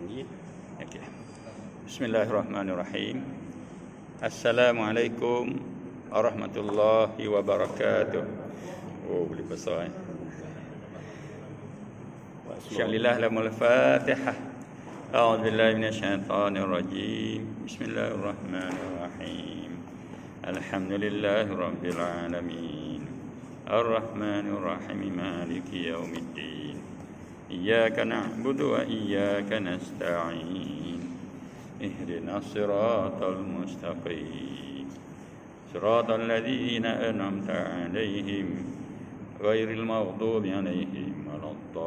lagi. Okey. Bismillahirrahmanirrahim. Assalamualaikum warahmatullahi wabarakatuh. Oh, boleh besar. Syalillah lamul Fatihah. A'udzu billahi minasyaitonir rajim. Bismillahirrahmanirrahim. Alhamdulillahirabbil alamin. Ar-Rahmanir Rahim. Maliki yaumiddin. Iyyaka na'budu wa iyyaka nasta'in. Ihdinas siratal mustaqim. Siratal ladzina an'amta 'alaihim ghairil maghdubi 'alaihim waladdallin.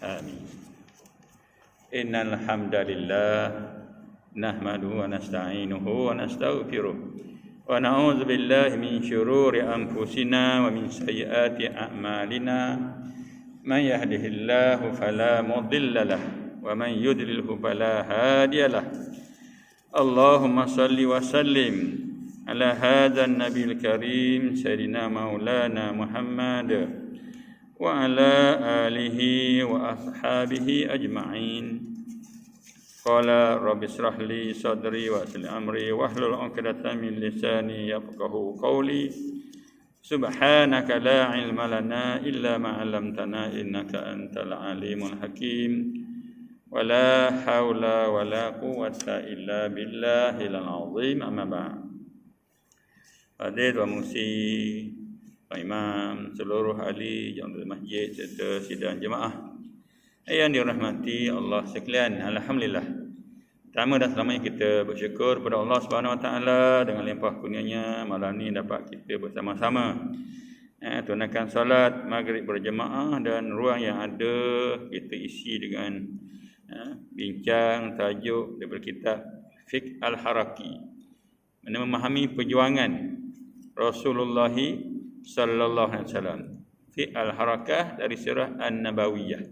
Amin. Innal hamdalillah nahmaduhu wa nasta'inuhu wa nastaghfiruh. Wa na'udzu billahi min syururi anfusina wa min sayyiati a'malina. Man yahdihillahu fala mudilla lahu wa man yudlilhu fala hadiya lahu. Allahumma salli wa sallim ala hadzal nabiyil karim sayyidina maulana Muhammad wa ala alihi wa ashabihi ajma'in. Qala rabbi israh li sadri wa yassir amri wahlul 'uqdatam min lisani yafqahu qawli. Subhanaka la ilma lana illa ma 'allamtana innaka antal alimul hakim. Wa la haula wa la quwwata illa billahil azim. Amma ba'd. Hadir wa musi imam, seluruh ahli jamaah masjid serta sidang jemaah yang dirahmati Allah sekalian. Alhamdulillah. Pertama dan selamanya kita bersyukur kepada Allah Subhanahu Wa Taala dengan limpah kurnianya malam ni dapat kita bersama-sama tunaikan solat maghrib berjemaah, dan ruang yang ada kita isi dengan bincang tajuk daripada kitab Fiqh Al-Haraki, memahami perjuangan Rasulullah sallallahu alaihi wasallam. Fiqh Al-Harakah dari sirah An-Nabawiyah,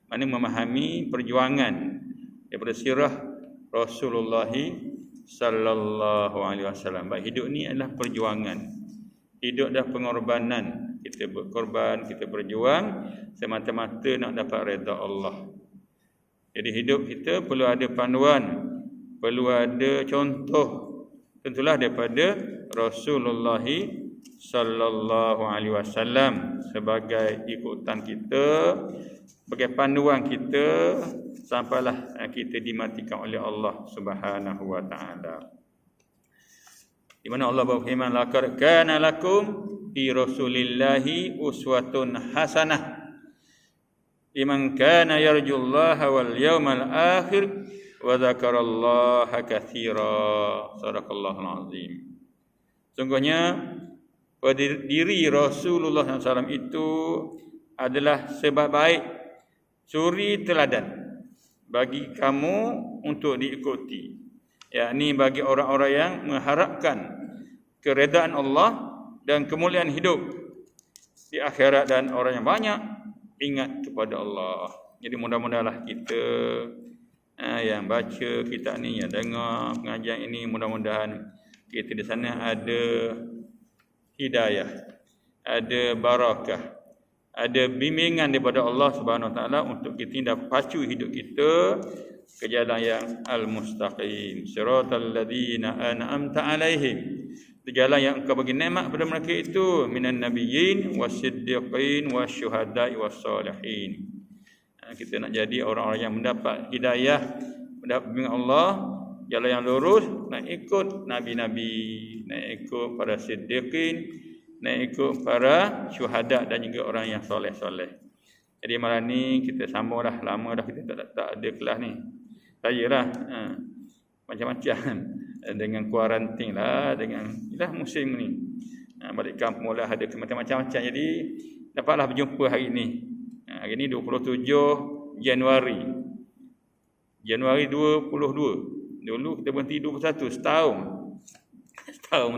mana memahami perjuangan daripada sirah Rasulullah sallallahu alaihi wasallam. Baik, hidup ni adalah perjuangan. Hidup adalah pengorbanan. Kita berkorban, kita berjuang semata-mata nak dapat redha Allah. Jadi hidup kita perlu ada panduan, perlu ada contoh, tentulah daripada Rasulullah sallallahu alaihi wasallam sebagai ikutan kita, sebagai panduan kita sampailah kita dimatikan oleh Allah Subhanahu wa taala. Di mana Allah berfirman, laqad kana lakum fi rasulillahi uswatun hasanah liman kana yarjullaha wal yawmal akhir wa dzakarallaha katsira. Sadaqallahul azim. Sungguhnya pada diri Rasulullah SAW itu adalah sebab baik, suri teladan bagi kamu untuk diikuti, yakni bagi orang-orang yang mengharapkan keredaan Allah dan kemuliaan hidup di akhirat, dan orang yang banyak ingat kepada Allah. Jadi mudah-mudahlah kita yang baca kitab ni, yang dengar pengajian ini, mudah-mudahan kita di sana ada hidayah, ada barakah, ada bimbingan daripada Allah Subhanahu Wa Taala untuk kita dapat pacu hidup kita ke jalan yang al-mustaqim. Siratal ladzina an'amta 'alaihim, jalan yang Engkau bagi nikmat kepada mereka itu, minan nabiyyin wasiddiqin wasyuhada'i wassalihin. Kita nak jadi orang-orang yang mendapat hidayah, mendapat bimbingan Allah, jalan yang lurus, nak ikut nabi-nabi, nak ikut para siddiqin, nak ikut para syuhada dan juga orang yang soleh-soleh. Jadi malam ni kita sambunglah, lama dah kita tak ada kelas ni. Sayalah macam-macam dengan kuarantin lah, dengan musim ni. Balik kampung lah, ada macam-macam. Jadi dapatlah berjumpa hari ni. Hari ni 27 Januari 22. Dulu kita berhenti 21, setahun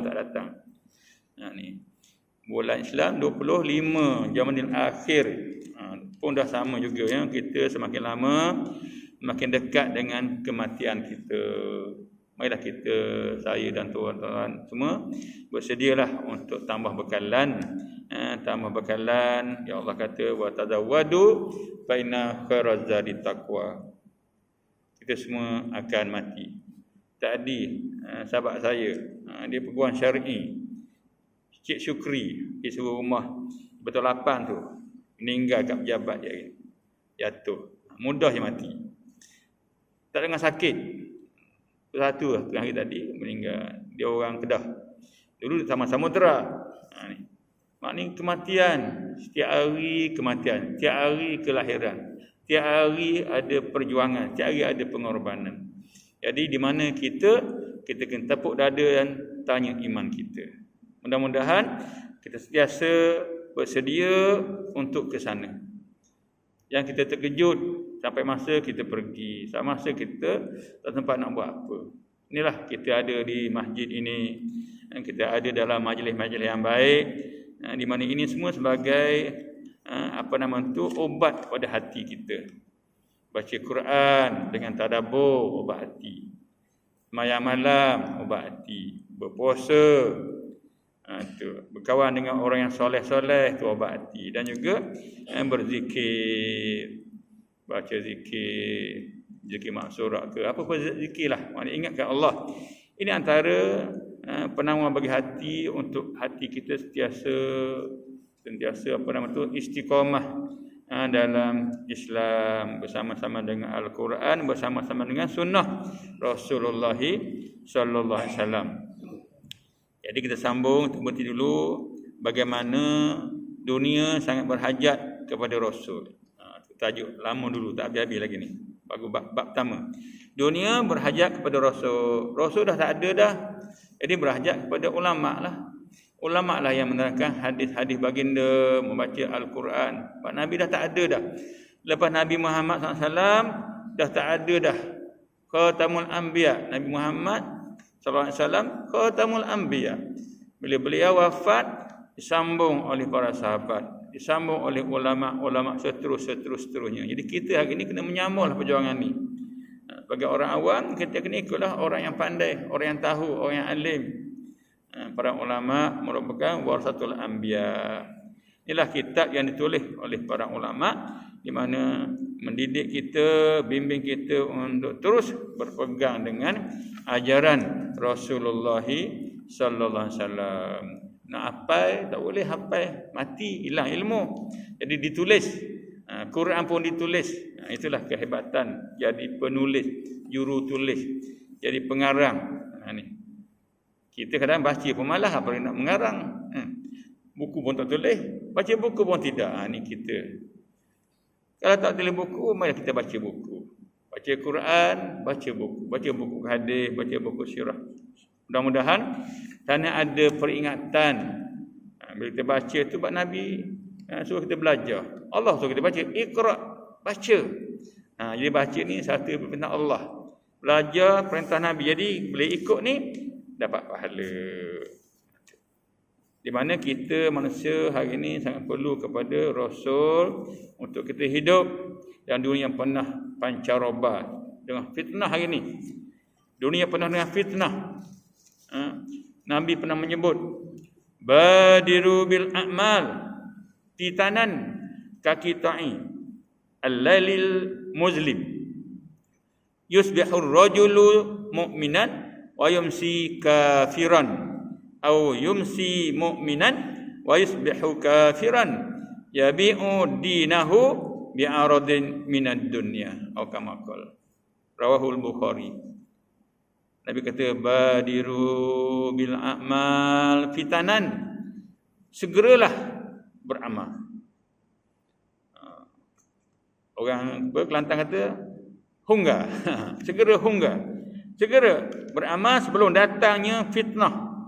tak datang. Ni bulan Islam 25 Jamadil Akhir, pun dah sama juga ya. Kita semakin lama semakin dekat dengan kematian kita. Marilah kita, saya dan tuan-tuan semua bersedialah untuk tambah bekalan. Tambah bekalan. Ya Allah kata, wa tazawwadu fa inna khairaz zadi taqwa. Kita semua akan mati. Tadi sahabat saya, dia peguam syar'i, Cik Syukri, di sebuah rumah betul 8 tu, meninggal kat pejabat dia, jatuh, mudah je mati, tak dengan sakit. Satu lah tengah hari tadi meninggal. Dia orang Kedah, dulu sama Samudera. Ni maknanya kematian, setiap hari kematian, setiap hari kelahiran, setiap hari ada perjuangan, setiap hari ada pengorbanan. Jadi di mana kita kena tepuk dada dan tanya iman kita. Mudah-mudahan kita sentiasa bersedia untuk ke sana. Yang kita terkejut sampai masa kita pergi, sampai masa kita tak sempat nak buat apa. Inilah kita ada di masjid ini, kita ada dalam majlis-majlis yang baik, di mana ini semua sebagai obat pada hati kita. Baca Quran dengan tadabbur, obat hati. Sembahyang malam, obat hati. Berpuasa, berkawan dengan orang yang soleh-soleh, itu obat hati. Dan juga berzikir, baca zikir, zikir maksurat ke apa-apa zikir lah, maknanya ingatkan Allah. Ini antara penawar bagi hati, untuk hati kita sentiasa istiqamah dalam Islam, bersama-sama dengan Al-Quran, bersama-sama dengan sunnah Rasulullah sallallahu alaihi wasallam. Jadi kita sambung berhenti dulu bagaimana dunia sangat berhajat kepada Rasul. Tajuk lama dulu, tak habis-habis lagi ni. Bagus bab pertama. Dunia berhajat kepada Rasul. Rasul dah tak ada dah. Jadi berhajat kepada ulama lah. Ulama lah yang menerangkan hadis-hadis baginda, membaca Al-Quran. Pak Nabi dah tak ada dah. Lepas Nabi Muhammad SAW dah tak ada dah. Khatamul Anbiya. Nabi Muhammad SAW Khatamul Anbiya. Bila beliau wafat, disambung oleh para sahabat, disambung oleh ulama-ulama seterusnya. Jadi kita hari ini kena menyambunglah perjuangan ni. Bagi orang awam, kita kena ikutlah orang yang pandai, orang yang tahu, orang yang alim. Para ulama merupakan warasatul anbiya. Inilah kitab yang ditulis oleh para ulama, di mana mendidik kita, bimbing kita untuk terus berpegang dengan ajaran Rasulullah sallallahu alaihi wasallam. Nak hafal, tak boleh hafal, mati, hilang ilmu. Jadi ditulis. Quran pun ditulis. Itulah kehebatan jadi penulis, juru tulis, jadi pengarang. Ni. Kita kadang baca pun malas, apa nak mengarang. Buku pun tak tulis, baca buku pun tidak. Ni kita. Kalau tak tulis buku, mari kita baca buku. Baca Quran, baca buku hadis, baca buku sirah. Mudah-mudahan kerana ada peringatan. Bila kita baca tu bab Nabi suruh kita belajar. Allah suruh kita baca, Iqra, baca. Jadi baca ni satu perintah Allah. Belajar perintah Nabi. Jadi bila ikut ni dapat pahala. Di mana kita manusia hari ini sangat perlu kepada Rasul untuk kita hidup dalam dunia yang penuh pancaroba dengan fitnah hari ini. Dunia penuh dengan fitnah. Nabi pernah menyebut, badiru bil a'mal titanan kakita'i al-lailil muzlim yusbihur rajulu mu'minan wa yumsi kafiran aw yumsi mu'minan wa yusbihu kafiran yabi'u dinahu bi'aradin minad dunya atau kama qala rawahul Bukhari. Nabi kata badiru bil a'mal fitanan, segeralah beramal. Orang Kelantan kata hungga. Segera hungga. Segera beramal sebelum datangnya fitnah.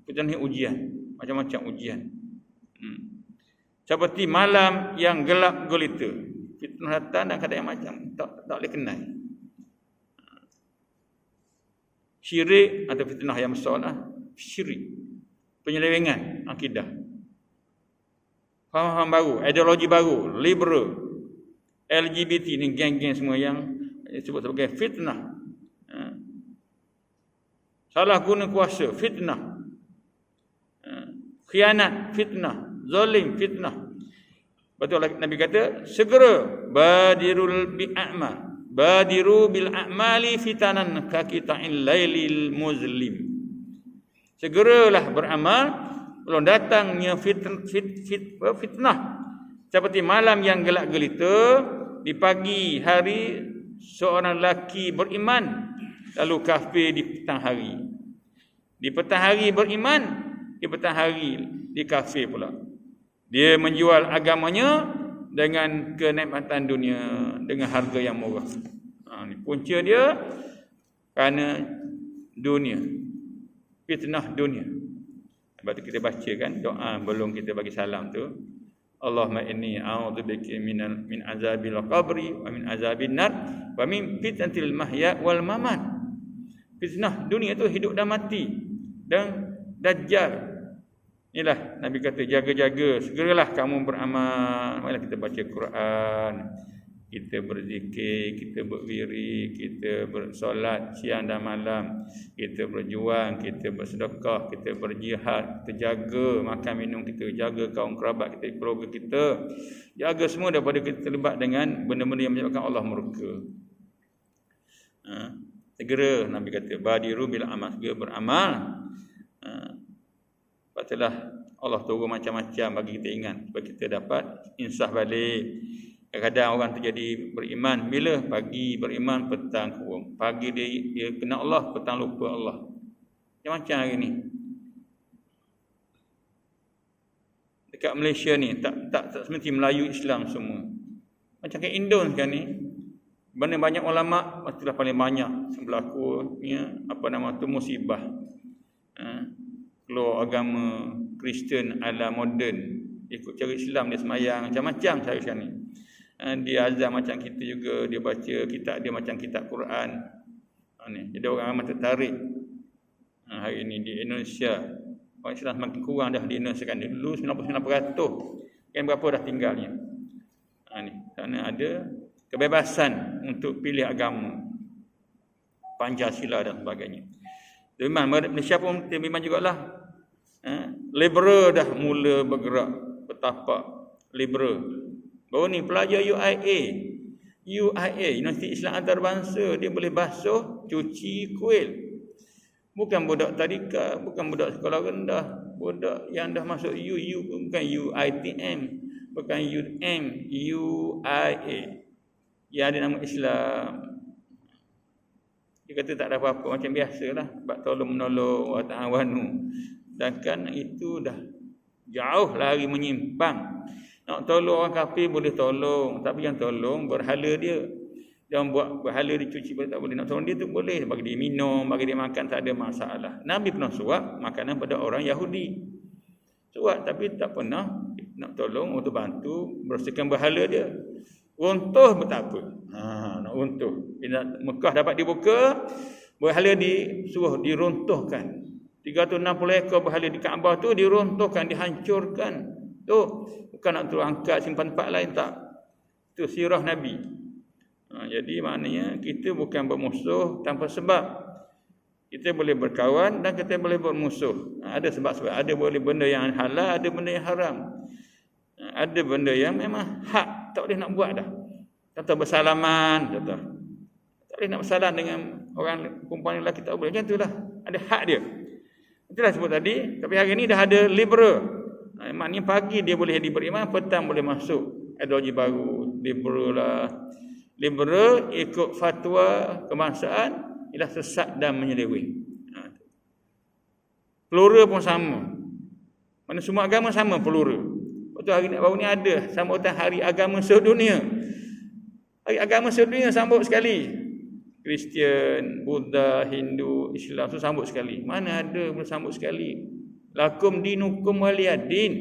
Fitnah ni ujian, macam-macam ujian. Seperti malam yang gelap gulita. Fitnah datang dan keadaan yang macam tak boleh kenal. Syirik atau fitnah yang besar lah. Syirik, penyelewengan akidah, faham baru, ideologi baru, liberal, LGBT ni geng-geng semua yang disebut sebagai fitnah. salah guna kuasa, fitnah, khianat, fitnah, zalim, fitnah. Betul Nabi kata, segera badiru bil a'mali fitanan ka qita'il lailil muzlim. Segeralah beramal belum datangnya fitnah seperti malam yang gelap gelita di pagi hari seorang lelaki beriman, lalu kafir di petang hari. Di petang hari beriman, di petang hari di kafir pula. Dia menjual agamanya dengan kenikmatan dunia, dengan harga yang murah. Ni punca dia kerana dunia, fitnah dunia. Sebab tu kita baca kan doa belum kita bagi salam tu, Allahumma inni a'udzubika min azabil qabri wa min azabin nar wa min fitnatil mahya wal mamat. Fitnah dunia tu hidup dan mati dan dajjal. Inilah Nabi kata, jaga-jaga, segeralah kamu beramal. Marilah kita baca Quran, kita berzikir, kita berwirid, kita bersolat siang dan malam, kita berjuang, kita bersedekah, kita berjihad, kita jaga makan minum kita, jaga kaum kerabat kita, keluarga kita, jaga semua daripada kita terlibat dengan benda-benda yang menyebabkan Allah murka. Segera Nabi kata, badiru bil amal, segera beramal. Sebablah Allah turun macam-macam bagi kita ingat, supaya kita dapat insaf balik. Kadang-kadang orang terjadi beriman bila pagi beriman, petang kurung. Pagi dia kena Allah, petang lupa Allah. Macam-macam hari ni. Dekat Malaysia ni tak semesti Melayu Islam semua. Macam kat Indon sekarang ni, banyak ulama, pastilah paling banyak berlaku musibah. Keluar agama Kristian ala moden, ikut cara Islam, dia semayang macam-macam cara sekarang ni. Dia azam macam kita juga, dia baca kitab dia macam kitab Quran. Jadi orang ramai tertarik. Hari ini di Indonesia orang Islam semakin kurang dah di Indonesia kan. Dulu 99%, kan berapa dah tinggalnya. Sana ada kebebasan untuk pilih agama, Pancasila dan sebagainya. Memang Malaysia pun memang jugalah liberal dah mula bergerak, bertapak liberal. Baru ni pelajar UIA, Universiti Islam Antarabangsa, dia boleh basuh, cuci kuil. Bukan budak tadika, bukan budak sekolah rendah, budak yang dah masuk bukan UITM, bukan UM, UIA, yang ada nama Islam. Dia kata tak ada apa-apa, macam biasalah, sebab tolong-menolong, wa ta'awanu. Sedangkan itu dah jauh lari menyimpang. Nak tolong orang kafir boleh tolong, tapi yang tolong berhala dia. Jangan buat berhala dicuci boleh tak boleh. Nak tolong dia tu boleh, bagi dia minum, bagi dia makan, tak ada masalah. Nabi pernah suap makanan pada orang Yahudi. Suap tapi tak pernah nak tolong untuk bantu bersihkan berhala dia. Runtuh betapa. Nak runtuh. Bila Mekah dapat dibuka, berhala disuruh diruntuhkan. 360 ekor berhala di Kaabah tu diruntuhkan, dihancurkan. Tu bukan nak terus angkat simpan tempat lain, tak. Itu sirah Nabi. Jadi maknanya kita bukan bermusuh tanpa sebab. Kita boleh berkawan dan kita boleh bermusuh. Ada sebab-sebab. Ada boleh benda yang halal, ada benda yang haram. Ada benda yang memang hak, tak boleh nak buat dah. Contoh bersalaman, contoh. Tak boleh nak bersalam dengan orang perempuan lelaki, tak boleh. Macam itulah. Ada hak dia. Itulah sebut tadi. Tapi hari ni dah ada liberal. Maknanya pagi dia boleh beriman, petang boleh masuk ideologi baru. Liberal lah. Liberal ikut fatwa kebangsaan ialah sesat dan menyeleweng. Plural pun sama. Mana semua agama sama plural. Betul, hari ni baru ni ada sambutan Hari Agama Sedunia. Hari Agama Sedunia sambut sekali. Kristian, Buddha, Hindu, Islam tu sambut sekali. Mana ada boleh sambut sekali. Lakum dinukum waliyadin.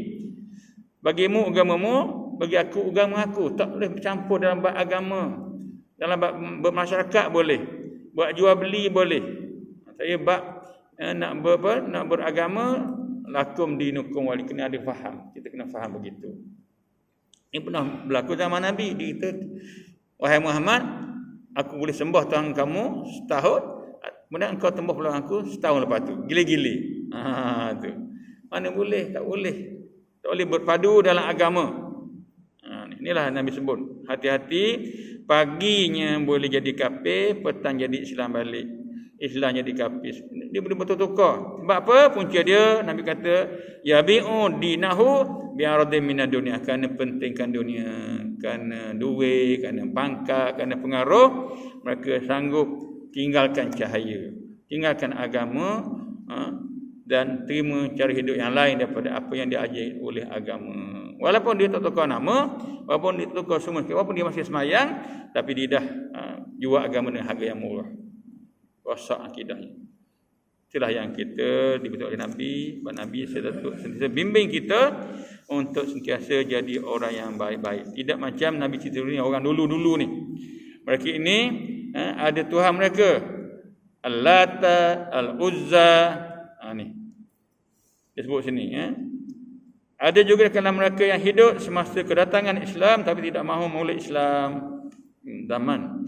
Bagimu agamamu, bagi aku agama aku. Tak boleh bercampur dalam bab agama. Dalam bab bermasyarakat boleh. Buat jual beli boleh. Saya bab nak beragama, lakum dinukum wali, kena ada faham. Kita kena faham begitu. Ini pernah berlaku zaman Nabi. Dia kata, wahai Muhammad, aku boleh sembah Tuhan kamu setahun, Kemudian engkau tembus peluang aku setahun lepas tu. Gile-gile. Tu. Mana boleh? Tak boleh. Tak boleh berpadu dalam agama. Inilah Nabi sebut. Hati-hati, paginya boleh jadi kafir, petang jadi Islam balik. Islam jadi kafir. Dia boleh betul-tukar. Sebab apa? Punca dia, Nabi kata, yabi'u dinahu bi'aradin minad dunia. Kerana pentingkan dunia, kerana duit, kerana pangkat, kerana pengaruh, mereka sanggup tinggalkan cahaya, tinggalkan agama, dan terima cara hidup yang lain daripada apa yang diajari oleh agama. Walaupun dia tak tukar nama, walaupun dia tukar semua, walaupun dia masih semayang, tapi dia dah jual agama dengan harga yang murah. Rosak akidahnya. Itulah yang kita dibentuk oleh Nabi. Nabi sentiasa bimbing kita untuk sentiasa jadi orang yang baik-baik. Tidak macam Nabi cerita ni, orang dulu-dulu ni. Mereka ini ada Tuhan mereka. Al-Lata, Al-Uzza. Ni. Dia sebut sini. Ada juga kalangan mereka yang hidup semasa kedatangan Islam tapi tidak mahu memeluk Islam. Zaman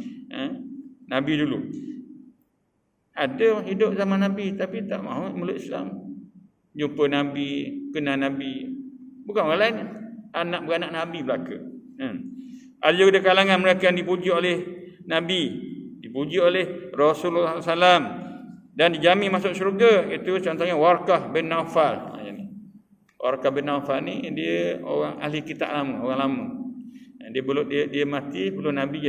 Nabi dulu. Ada hidup zaman Nabi tapi tak mahu memeluk Islam. Jumpa Nabi, kenal Nabi. Bukan orang lain. Anak beranak Nabi belaka. Ada juga kalangan mereka yang dipuji oleh Nabi, dipuji oleh Rasulullah SAW dan dijamin masuk syurga. Itu contohnya Warqah bin Naufal. Warqah bin Naufal ni dia orang ahli kitab lama, orang lama. Dia mati belum Nabi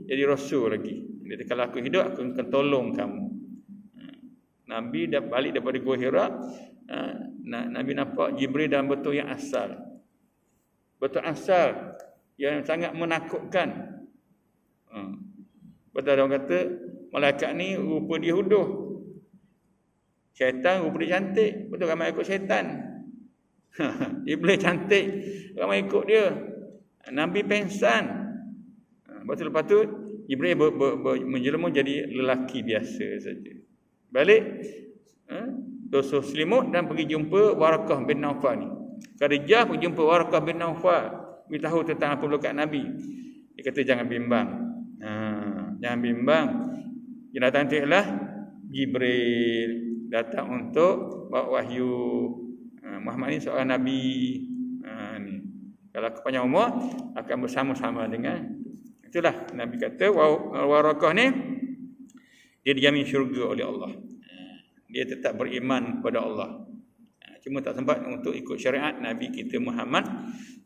jadi rasul lagi. Dia kata, kalau aku hidup aku akan tolong kamu. Nabi dah balik daripada Gua Hira. Nabi nampak Jibril dalam bentuk yang asal. Bentuk asal yang sangat menakutkan. Betul orang kata malaikat ni rupa dia huduh. Syaitan rupa dia cantik. Betul ramai ikut syaitan. Iblis cantik, ramai ikut dia. Nabi pengsan. Lepas tu Jibril menjelma jadi lelaki biasa saja. Balik dosa selimut dan pergi jumpa Warqah bin Naufal ni. Khadijah pergi jumpa Warqah bin Naufal, beritahu tentang apa berlaku Nabi. Dia kata jangan bimbang. Jangan bimbang. Yang datang tu ialah Jibril, datang untuk bawa wahyu. Muhammad ni seorang Nabi. Ni. Kalau kepanjang umur akan bersama-sama dengan. Itulah Nabi kata Warqah ni dia dijamin syurga oleh Allah. Dia tetap beriman kepada Allah. Cuma tak sempat untuk ikut syariat Nabi kita Muhammad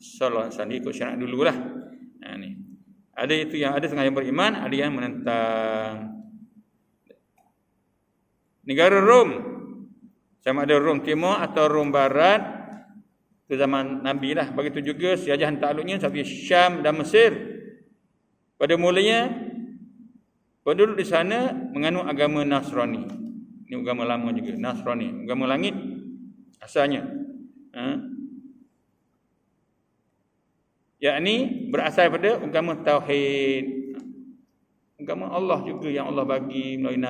sallallahu alaihi wasallam. Ikut syariat dululah. Ni. Ada itu yang ada setengah yang beriman, ada yang menentang. Negara Rom, sama ada Rom Timur atau Rom Barat, itu zaman Nabi lah. Begitu juga sejajahan takluknya seperti Syam dan Mesir. Pada mulanya penduduk di sana menganut agama Nasrani. Ini agama lama juga, Nasrani, agama langit asalnya. Yakni berasal daripada agama tauhid. Agama Allah juga yang Allah bagi melalui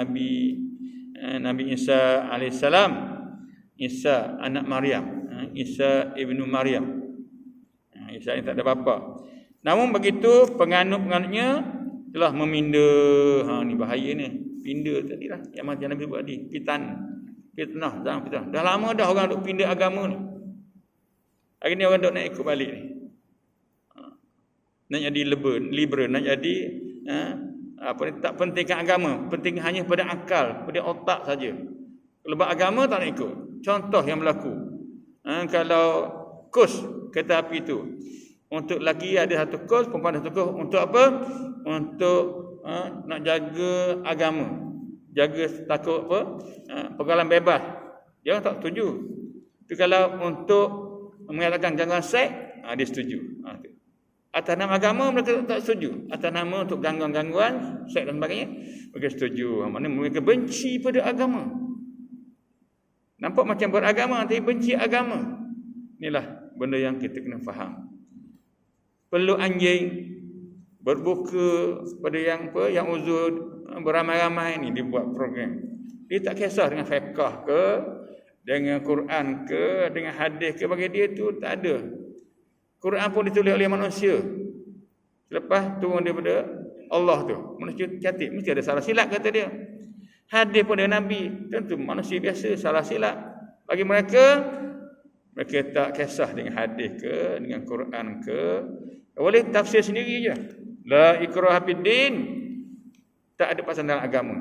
Nabi Isa alaihissalam. Isa anak Maryam, Isa ibnu Maryam. Isa ini tak ada bapa. Namun begitu penganut-penganutnya telah meminda. Ni bahaya ni. Pinda tadilah yang macam Nabi buat tadi. Fitnah. Dah lama dah orang duk pindah agama ni. Hari ni orang duk nak ikut balik ni. Nak jadi liberal, nak jadi tak pentingkan agama, penting hanya pada akal, pada otak saja. Lepas agama tak nak ikut. Contoh yang berlaku. Kalau kos kereta api itu, untuk lelaki ada satu kos, perempuan ada satu kos. Untuk apa? Untuk nak jaga agama, jaga takut apa? Pergaulan bebas. Dia orang tak setuju. Tapi kalau untuk mengatakan gangguan seks, dia setuju. Atas nama agama mereka tak setuju. Atas nama untuk gangguan-gangguan seks dan sebagainya, mereka setuju. Maknanya mereka benci pada agama. Nampak macam beragama tapi benci agama. Inilah benda yang kita kena faham. Perlu anjing berbuka pada yang uzur beramai-ramai ni dibuat program. Dia tak kisah dengan fiqh ke, dengan Quran ke, dengan hadis ke, bagi dia tu tak ada. Quran pun ditulis oleh manusia. Lepas turun daripada Allah tu. Manusia cantik, mesti ada salah silap kata dia. Hadis pun dari Nabi. Tentu manusia biasa salah silap. Bagi mereka tak kisah dengan hadis ke, dengan Quran ke. Boleh tafsir sendiri je. La ikraha fiddin. Tak ada paksaan dalam agama.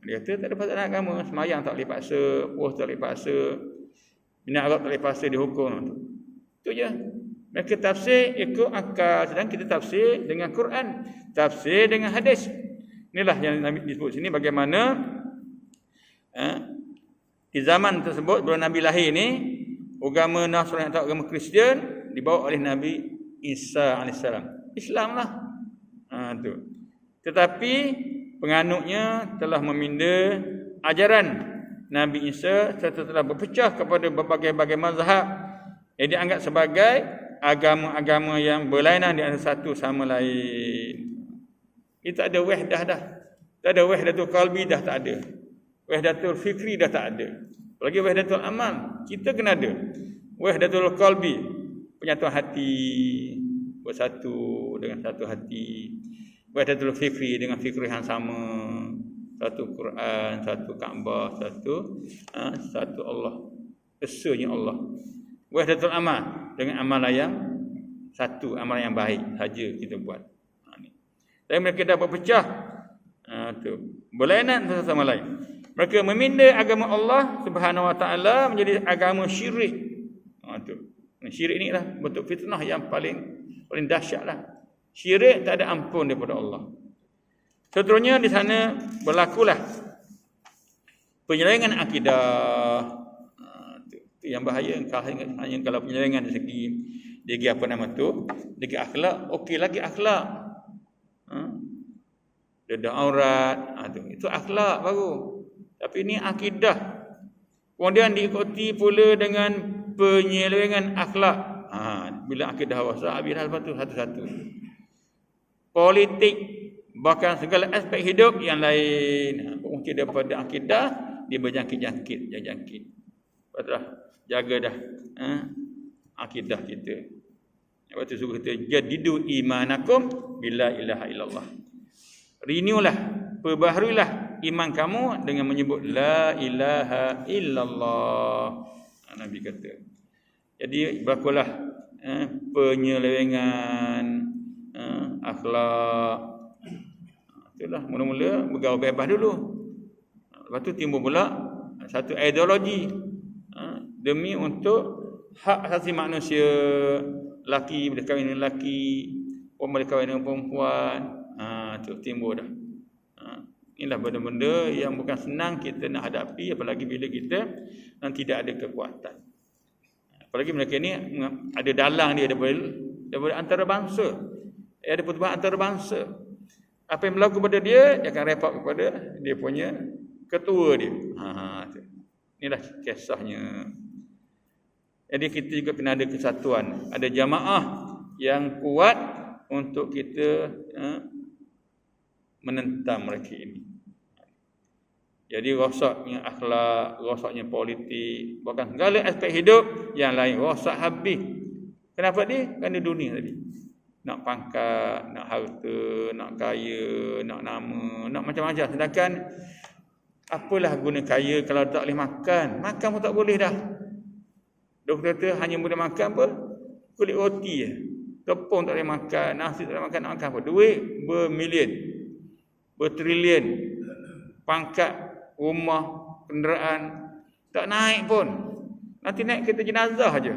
Dia kata tak ada paksaan dalam agama. Semayang tak boleh paksa, puasa tak boleh paksa, minat Arab tak boleh paksa dihukum. Itu je. Mereka tafsir ikut akal, sedang kita tafsir dengan Quran, tafsir dengan hadis. Inilah yang Nabi disebut sini bagaimana di zaman tersebut sebelum Nabi lahir ni, agama Nasrani atau agama Kristian dibawa oleh Nabi Isa alaihissalam. Islam lah. Tu. Tetapi penganutnya telah meminda ajaran Nabi Isa serta telah berpecah kepada berbagai-bagai mazhab yang dianggap sebagai agama-agama yang berlainan di antara satu sama lain. Ini tak ada wahdah dah. Tak ada wahdatul qalbi dah tak ada. Wahdatul fikri dah tak ada. Apalagi wahdatul amal. Kita kena ada. Wahdatul qalbi, penyatuan hati, bersatu dengan satu hati. Wahdatul fikri dengan fikri yang sama. Satu Quran, satu Kaabah, satu Allah. Esanya Allah. Wahdatul amal dengan amalan yang satu, amalan yang baik saja kita buat. Tapi mereka dah berpecah. Berlainan satu sama lain. Mereka meminda agama Allah Subhanahu Wa Taala menjadi agama syirik. Syirik ni lah bentuk fitnah yang paling dahsyat lah. Syirik tak ada ampun daripada Allah. Seterusnya di sana berlakulah penyelewengan akidah. Itu yang bahaya. Kalau penyelewengan dari segi apa nama tu, segi akhlak, okey lagi akhlak. Dedah aurat, itu akhlak baru. Tapi ini akidah. Kemudian diikuti pula dengan penyelewengan akhlak. Bila akidah rosak, habislah lepas tu satu-satu. Politik, bahkan segala aspek hidup yang lain. Mungkin daripada akidah, dia berjangkit-jangkit. Lepas tu jaga dah akidah kita. Lepas tu suruh kita, jadidu imanakum bila ilaha illallah. Renewlah, perbaharuilah iman kamu dengan menyebut la ilaha illallah. Nabi kata. Jadi berlakulah penyelewengan akhlak. Itulah mula-mula bergaul bebas dulu. Lepas tu timbul pula satu ideologi demi untuk hak asasi manusia. Laki boleh kahwin dengan laki, perempuan boleh kahwin dengan perempuan. Itu timbul dah. Inilah benda-benda yang bukan senang kita nak hadapi, apalagi bila kita tidak ada kekuatan. Apalagi mereka ni ada dalang dia daripada antarabangsa. Ada pertubuhan antarabangsa. Apa yang berlaku pada dia akan repot kepada dia punya ketua dia. Inilah kisahnya. Jadi kita juga kena ada kesatuan, ada jamaah yang kuat untuk kita menentang mereka ini. Jadi rosaknya akhlak, rosaknya politik, bahkan segala aspek hidup yang lain rosak habis. Kenapa dia? Kerana dunia tadi. Nak pangkat, nak harta, nak kaya, nak nama, nak macam-macam. Sedangkan apalah guna kaya kalau tak boleh makan? Makan pun tak boleh dah. Doktor kata hanya boleh makan apa? Kulit roti je. Tepung tak boleh makan, nasi tak boleh makan, nak makan apa? Duit bermilion, bertrilion. Pangkat, rumah, kenderaan tak naik pun. Nanti naik kereta jenazah aja.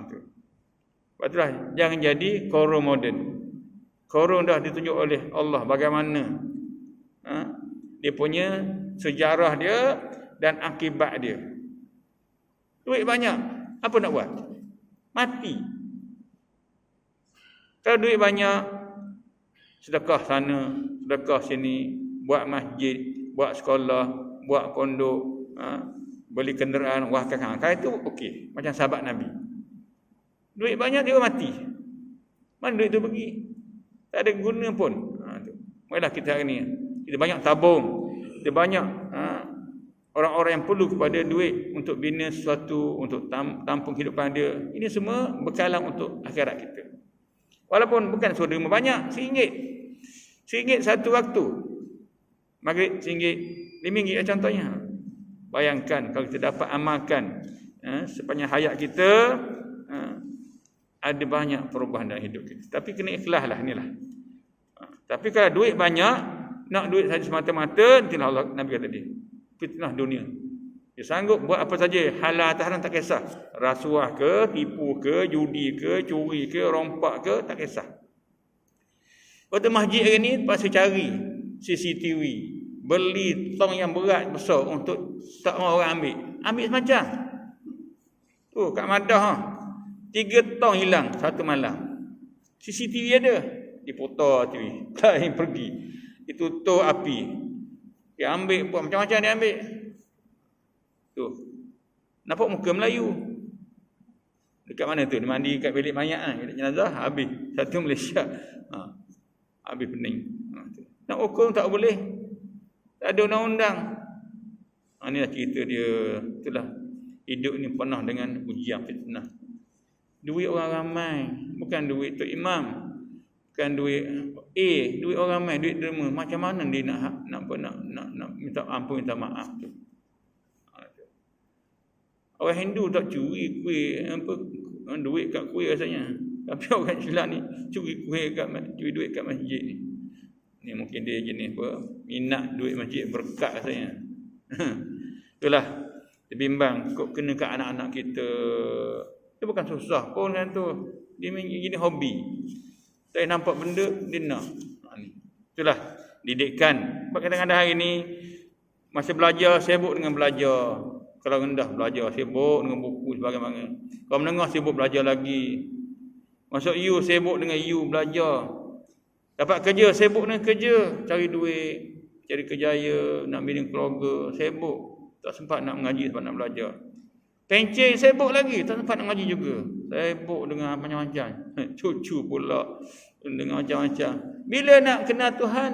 Tu. Lepas itulah jangan jadi korun moden. Korun dah ditunjuk oleh Allah bagaimana dia punya sejarah dia dan akibat dia. Duit banyak, apa nak buat? Mati. Kalau duit banyak, sedekah sana, sedekah sini, buat masjid, buat sekolah, buat pondok, beli kenderaan, wakafkan. Kalau itu okey, macam sahabat Nabi. Duit banyak dia mati. Mana duit tu pergi? Tak ada guna pun. Marilah kita hari ni, kita banyak tabung, kita banyak orang-orang yang perlu kepada duit untuk bina sesuatu, untuk tampung kehidupan dia. Ini semua bekalan untuk akhirat kita. Walaupun bukan suruh derma banyak, RM1. RM1 satu waktu. Maghrib RM1, RM5 contohnya. Bayangkan kalau kita dapat amalkan sepanjang hayat kita, ada banyak perubahan dalam hidup kita. Tapi kena ikhlas lah, inilah. Tapi kalau duit banyak, nak duit saja semata-mata, itulah Allah, Nabi kata dia, fitnah dunia. Dia sanggup buat apa saja, halal atau haram tak kisah. Rasuah ke, tipu ke, judi ke, curi ke, rompak ke, tak kisah. Waktu masjid hari ni, pasal cari CCTV, beli tong yang berat besar untuk tak orang ambil semacam tu kat Madah 3 tong hilang satu malam. CCTV ada, diputar TV, lain pergi, ditutup api, dia ambil pun macam-macam dia ambil tu. Nampak muka Melayu dekat mana tu, dia mandi kat bilik mayat bilik jenazah, habis satu Malaysia, habis pening. Nak hukum tak boleh, tak ada undang-undang. Inilah cerita dia. Itulah hidup ni penuh dengan ujian fitnah. Duit orang ramai, bukan duit Tok Imam, bukan duit duit orang ramai, duit derma. Macam mana dia nak minta ampun, minta maaf tu? Orang Hindu tak curi kuih duit kat kuih rasanya. Tapi orang Islam ni curi duit kat masjid ni. Ni mungkin dia jenis apa, minat duit masjid, berkat rasanya. Itulah, dia bimbang kok kena kat anak-anak kita. Dia bukan susah pun kan tu. Dia jadi hobi. Saya nampak benda, dia nak. Itulah, didikan. Sebab kadang-kadang hari ni, masa belajar, sibuk dengan belajar. Kalau rendah belajar, sibuk dengan buku sebagainya. Kalau menengah, sibuk belajar lagi. Masuk U, sibuk dengan U, belajar. Dapat kerja, sibuk dengan kerja, cari duit, cari kerjaya, nak bina keluarga, sibuk. Tak sempat nak mengaji, sempat nak belajar. Pencen sibuk lagi, tak sempat nak mengaji juga. Sibuk dengan macam-macam. Cucu pula dengan macam-macam. Bila nak kenal Tuhan,